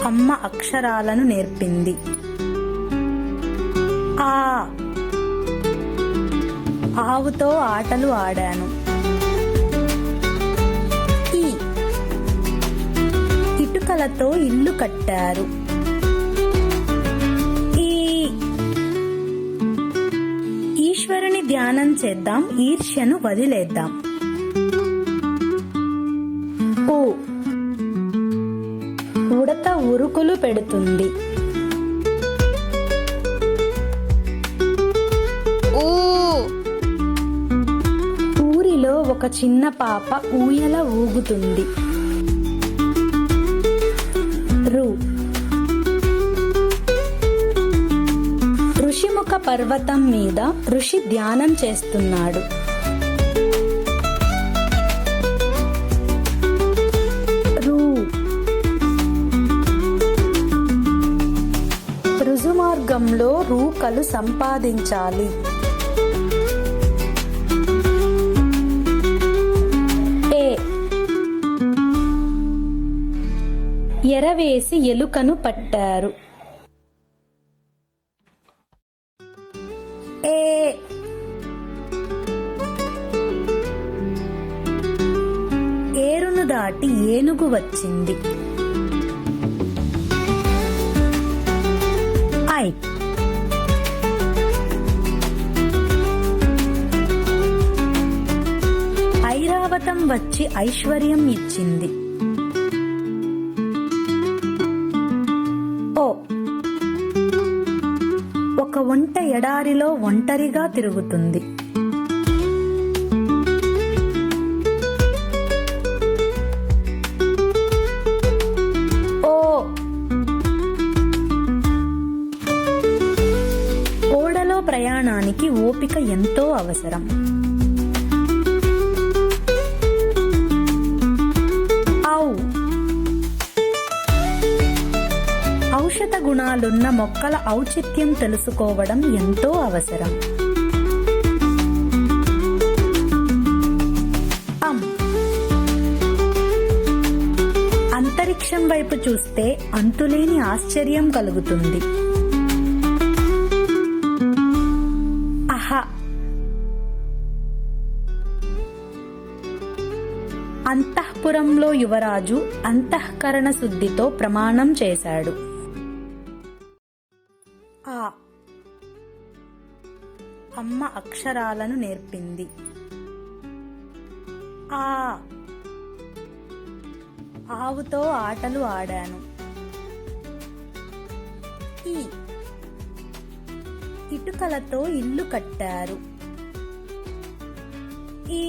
అమ్మ అక్షరాలను నేర్పింది. ఆ ఆవుతో ఆటలు ఆడాను. ఈ ఇటుకలతో ఇల్లు కట్టారు. ఈ ఈశ్వరుని ధ్యానం చేద్దాం, ఈర్ష్యను వదిలేద్దాం. ఊ ఉడత ఉరుకులు పెడుతుంది. ఊరిలో ఒక చిన్న పాప ఊయల ఊగుతుంది. రు ఋషిముఖ పర్వతం మీద ఋషి ధ్యానం చేస్తున్నాడు. రుజుమార్గంలో రూకలు సంపాదించాలి. ఏ ఎరవేసి ఎలుకను పట్టారు. ఏ ఏరును దాటి ఏనుగు వచ్చింది. ఐ ఐరావతం వచ్చి ఐశ్వర్యం ఇచ్చింది. ఓ ఒక ఒంట ఎడారిలో ఒంటరిగా తిరుగుతుంది. ఓ ఓడలో ప్రయాణానికి ఓపిక ఎంతో అవసరం. ఔషధ గుణాలున్న మొక్కల ఔచిత్యం తెలుసుకోవడం ఎంతో అవసరం. అంతరిక్షం వైపు చూస్తే అంతులేని ఆశ్చర్యం కలుగుతుంది. అహ అంతఃపురంలో యువరాజు అంతఃకరణ శుద్ధితో ప్రమాణం చేశాడు. ఆ అమ్మ అక్షరాలను నేర్పింది. ఆ ఆవుతో ఆటలు ఆడాను. ఈ ఇటుకలతో ఇల్లు కట్టారు. ఈ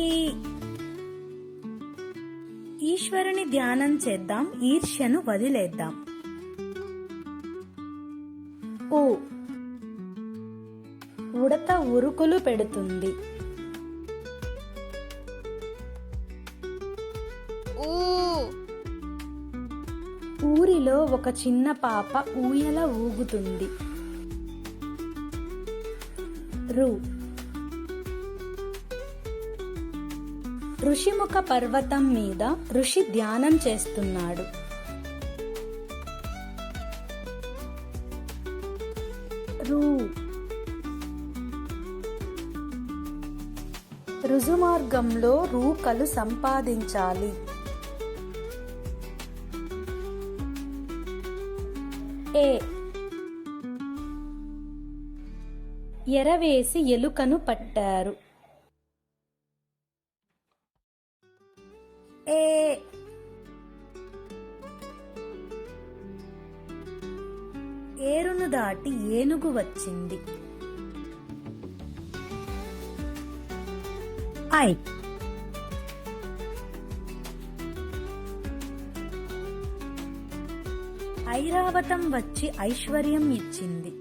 ఈశ్వరుని ధ్యానం చేద్దాం, ఈర్ష్యను వదిలేద్దాం. ఊ ఉడత ఉరుకులు పెడుతుంది. ఊరిలో ఒక చిన్న పాప ఊయల ఊగుతుంది. రు ఋషిముఖ పర్వతం మీద ఋషి ధ్యానం చేస్తున్నాడు. రు రుజుమార్గంలో రూకలు సంపాదించాలి. ఏ ఎరవేసి ఎలుకను పట్టారు. ఏ ఏరును దాటి ఏనుగు వచ్చింది. ఐ ఐరావతం వచ్చి ఐశ్వర్యం ఇచ్చింది.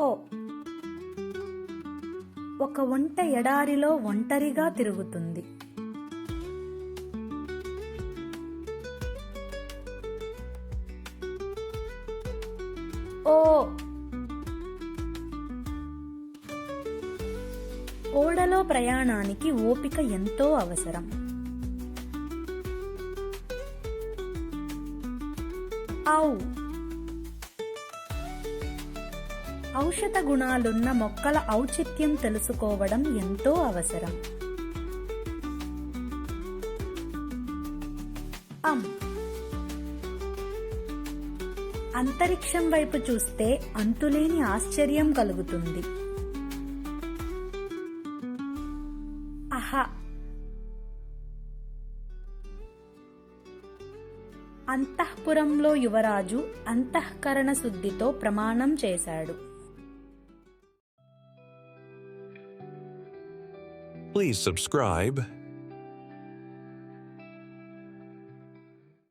ఓ ఒక ఒంట ఎడారిలో ఒంటరిగా తిరుగుతుంది. ఓ ఓడలో ప్రయాణానికి ఓపిక ఎంతో అవసరం. ఔ. ఔషధ గుణాలున్న మొక్కల ఔచిత్యం తెలుసుకోవడం ఎంతో అవసరం. అం. అంతరిక్షం వైపు చూస్తే అంతులేని ఆశ్చర్యం కలుగుతుంది. అహ. అంతఃపురంలో యువరాజు అంతఃకరణ శుద్ధితో ప్రమాణం చేశాడు. Please subscribe